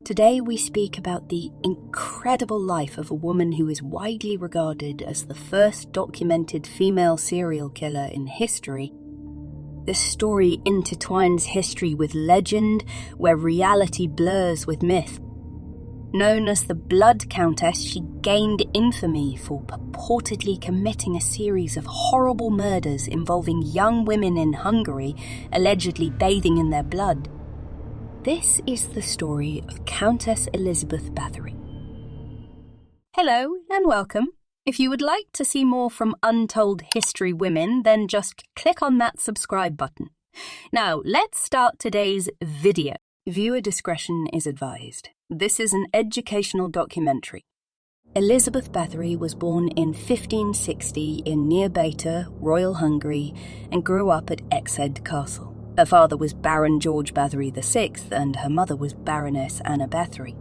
Today we speak about the incredible life of a woman who is widely regarded as the first documented female serial killer in history. This story intertwines history with legend, where reality blurs with myth. Known as the Blood Countess, she gained infamy for purportedly committing a series of horrible murders involving young women in Hungary, allegedly bathing in their blood. This is the story of Countess Elizabeth Báthory. Hello and welcome. If you would like to see more from Untold History Women, then just click on that subscribe button. Now, let's start today's video. Viewer discretion is advised. This is an educational documentary. Elizabeth Báthory was born in 1560 in near Bata, Royal Hungary, and grew up at Exed Castle. Her father was Baron George Bathory VI, and her mother was Baroness Anna Bathory.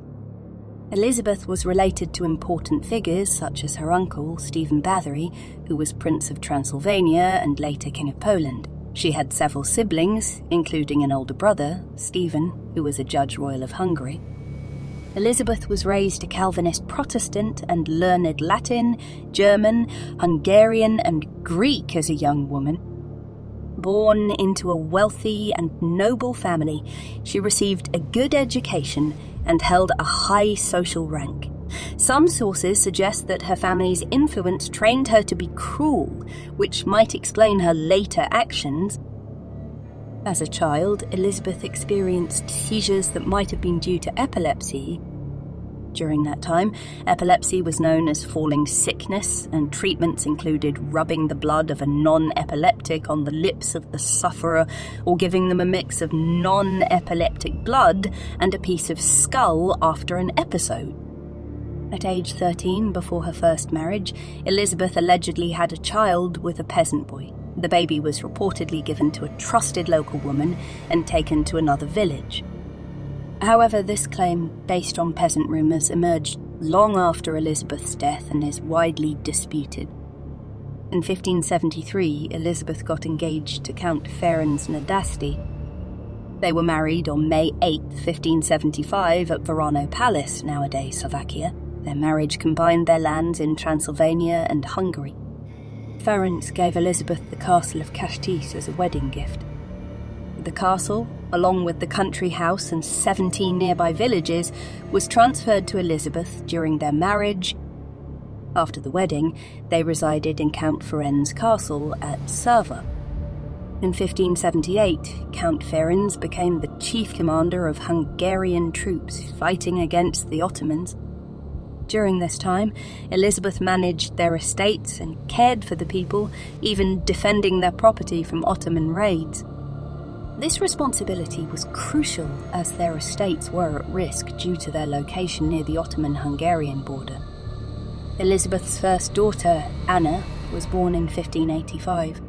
Elizabeth was related to important figures such as her uncle, Stephen Bathory, who was Prince of Transylvania and later King of Poland. She had several siblings, including an older brother, Stephen, who was a Judge Royal of Hungary. Elizabeth was raised a Calvinist Protestant and learned Latin, German, Hungarian, and Greek as a young woman. Born into a wealthy and noble family, she received a good education and held a high social rank. Some sources suggest that her family's influence trained her to be cruel, which might explain her later actions. As a child, Elizabeth experienced seizures that might have been due to epilepsy. During that time, epilepsy was known as falling sickness, and treatments included rubbing the blood of a non-epileptic on the lips of the sufferer or giving them a mix of non-epileptic blood and a piece of skull after an episode. At age 13, before her first marriage, Elizabeth allegedly had a child with a peasant boy. The baby was reportedly given to a trusted local woman and taken to another village. However, this claim, based on peasant rumours, emerged long after Elizabeth's death and is widely disputed. In 1573, Elizabeth got engaged to Count Ferenc Nadasdy. They were married on May 8, 1575 at Varano Palace, nowadays Slovakia. Their marriage combined their lands in Transylvania and Hungary. Ferenc gave Elizabeth the castle of Kastis as a wedding gift. The castle, along with the country house and 17 nearby villages, was transferred to Elizabeth during their marriage. After the wedding, they resided in Count Ferenc's castle at Sava. In 1578, Count Ferenc became the chief commander of Hungarian troops fighting against the Ottomans. During this time, Elizabeth managed their estates and cared for the people, even defending their property from Ottoman raids. This responsibility was crucial as their estates were at risk due to their location near the Ottoman-Hungarian border. Elizabeth's first daughter, Anna, was born in 1585.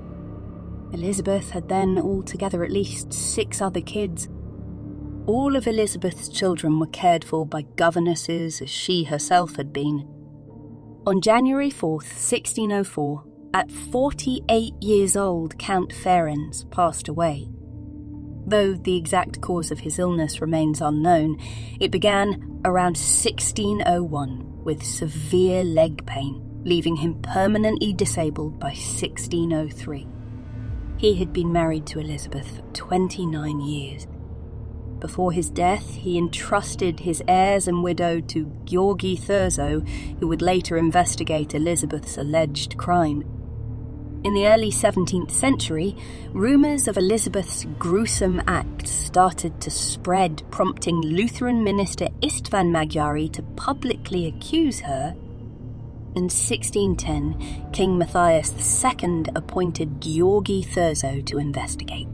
Elizabeth had then altogether at least 6 other kids. All of Elizabeth's children were cared for by governesses, as she herself had been. On January 4th, 1604, at 48 years old, Count Ferenc passed away. Though the exact cause of his illness remains unknown, it began around 1601 with severe leg pain, leaving him permanently disabled by 1603. He had been married to Elizabeth for 29 years. Before his death, he entrusted his heirs and widow to Georgi Thurzo, who would later investigate Elizabeth's alleged crime. In the early 17th century, rumours of Elizabeth's gruesome acts started to spread, prompting Lutheran minister István Magyari to publicly accuse her. In 1610, King Matthias II appointed Georgi Thurzo to investigate.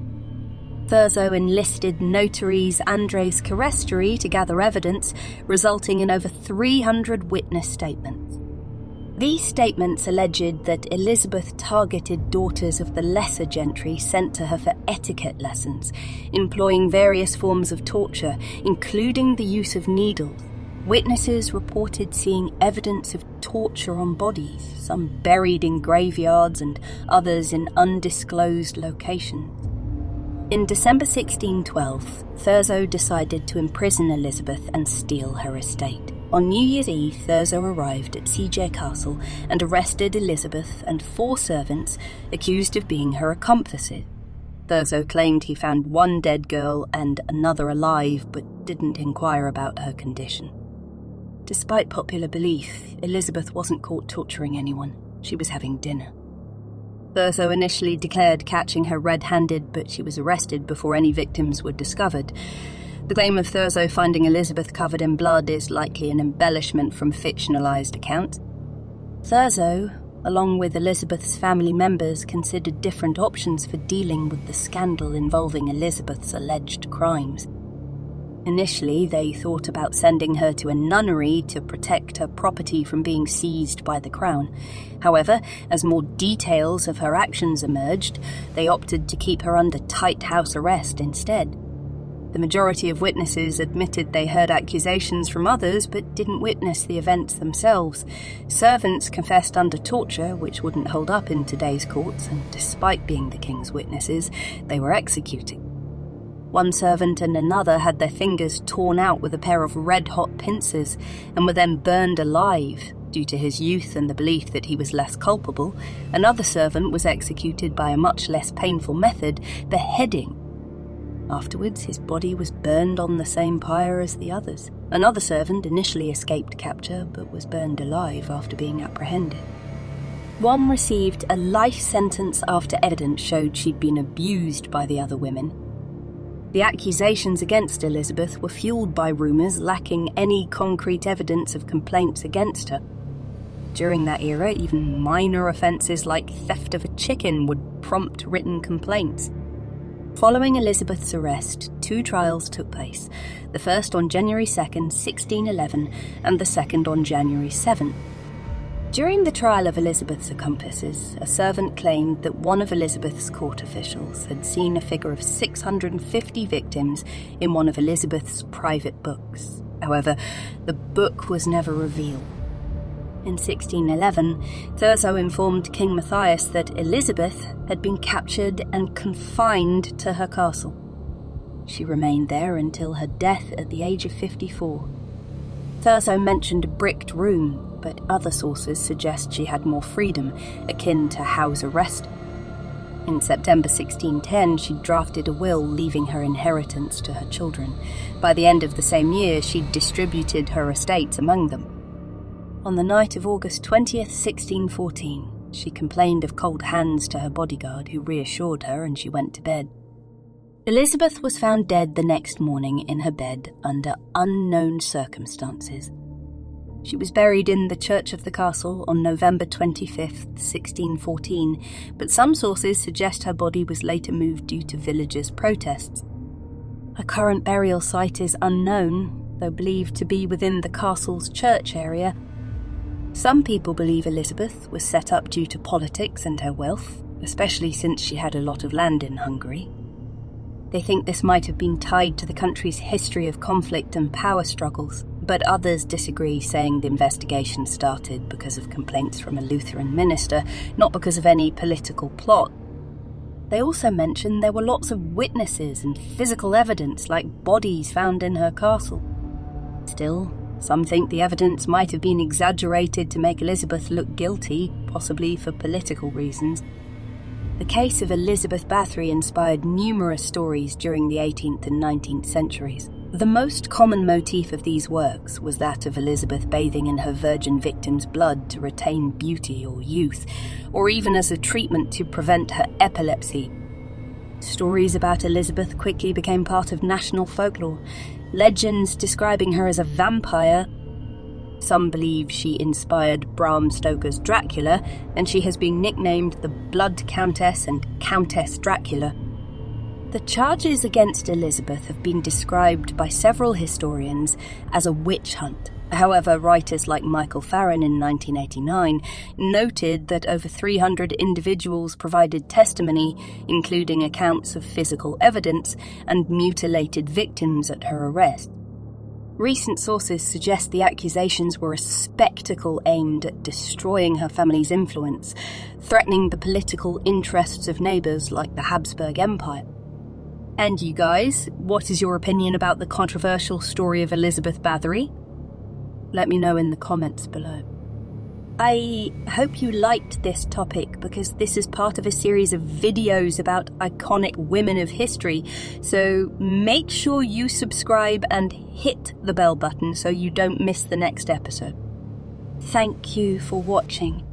Thurzo enlisted notaries Andres Carestari to gather evidence, resulting in over 300 witness statements. These statements alleged that Elizabeth targeted daughters of the lesser gentry sent to her for etiquette lessons, employing various forms of torture, including the use of needles. Witnesses reported seeing evidence of torture on bodies, some buried in graveyards and others in undisclosed locations. In December 1612, Thurzo decided to imprison Elizabeth and steal her estate. On New Year's Eve, Thurzo arrived at CJ Castle and arrested Elizabeth and 4 servants accused of being her accomplices. Thurzo claimed he found one dead girl and another alive, but didn't inquire about her condition. Despite popular belief, Elizabeth wasn't caught torturing anyone. She was having dinner. Thurzo initially declared catching her red-handed, but she was arrested before any victims were discovered. The claim of Thurzo finding Elizabeth covered in blood is likely an embellishment from fictionalized accounts. Thurzo, along with Elizabeth's family members, considered different options for dealing with the scandal involving Elizabeth's alleged crimes. Initially, they thought about sending her to a nunnery to protect her property from being seized by the crown. However, as more details of her actions emerged, they opted to keep her under tight house arrest instead. The majority of witnesses admitted they heard accusations from others but didn't witness the events themselves. Servants confessed under torture, which wouldn't hold up in today's courts, and despite being the king's witnesses, they were executed. One servant and another had their fingers torn out with a pair of red-hot pincers and were then burned alive. Due to his youth and the belief that he was less culpable, another servant was executed by a much less painful method, beheading. Afterwards, his body was burned on the same pyre as the others. Another servant initially escaped capture but was burned alive after being apprehended. One received a life sentence after evidence showed she'd been abused by the other women. The accusations against Elizabeth were fueled by rumours lacking any concrete evidence of complaints against her. During that era, even minor offences like theft of a chicken would prompt written complaints. Following Elizabeth's arrest, 2 trials took place, the first on January 2nd, 1611, and the second on January 7th. During the trial of Elizabeth's accomplices, a servant claimed that one of Elizabeth's court officials had seen a figure of 650 victims in one of Elizabeth's private books. However, the book was never revealed. In 1611, Thurzo informed King Matthias that Elizabeth had been captured and confined to her castle. She remained there until her death at the age of 54. Thurzo mentioned a bricked room, but other sources suggest she had more freedom, akin to house arrest. In September 1610, she drafted a will leaving her inheritance to her children. By the end of the same year, she distributed her estates among them. On the night of August 20th, 1614, she complained of cold hands to her bodyguard, who reassured her, and she went to bed. Elizabeth was found dead the next morning in her bed under unknown circumstances. She was buried in the church of the castle on November 25th, 1614, but some sources suggest her body was later moved due to villagers' protests. Her current burial site is unknown, though believed to be within the castle's church area. Some people believe Elizabeth was set up due to politics and her wealth, especially since she had a lot of land in Hungary. They think this might have been tied to the country's history of conflict and power struggles, but others disagree, saying the investigation started because of complaints from a Lutheran minister, not because of any political plot. They also mention there were lots of witnesses and physical evidence, like bodies found in her castle. Still, some think the evidence might have been exaggerated to make Elizabeth look guilty, possibly for political reasons. The case of Elizabeth Báthory inspired numerous stories during the 18th and 19th centuries. The most common motif of these works was that of Elizabeth bathing in her virgin victim's blood to retain beauty or youth, or even as a treatment to prevent her epilepsy. Stories about Elizabeth quickly became part of national folklore, legends describing her as a vampire. Some believe she inspired Bram Stoker's Dracula, and she has been nicknamed the Blood Countess and Countess Dracula. The charges against Elizabeth have been described by several historians as a witch hunt. However, writers like Michael Farren in 1989 noted that over 300 individuals provided testimony, including accounts of physical evidence and mutilated victims at her arrest. Recent sources suggest the accusations were a spectacle aimed at destroying her family's influence, threatening the political interests of neighbours like the Habsburg Empire. And you guys, what is your opinion about the controversial story of Elizabeth Báthory? Let me know in the comments below. I hope you liked this topic because this is part of a series of videos about iconic women of history, so make sure you subscribe and hit the bell button so you don't miss the next episode. Thank you for watching.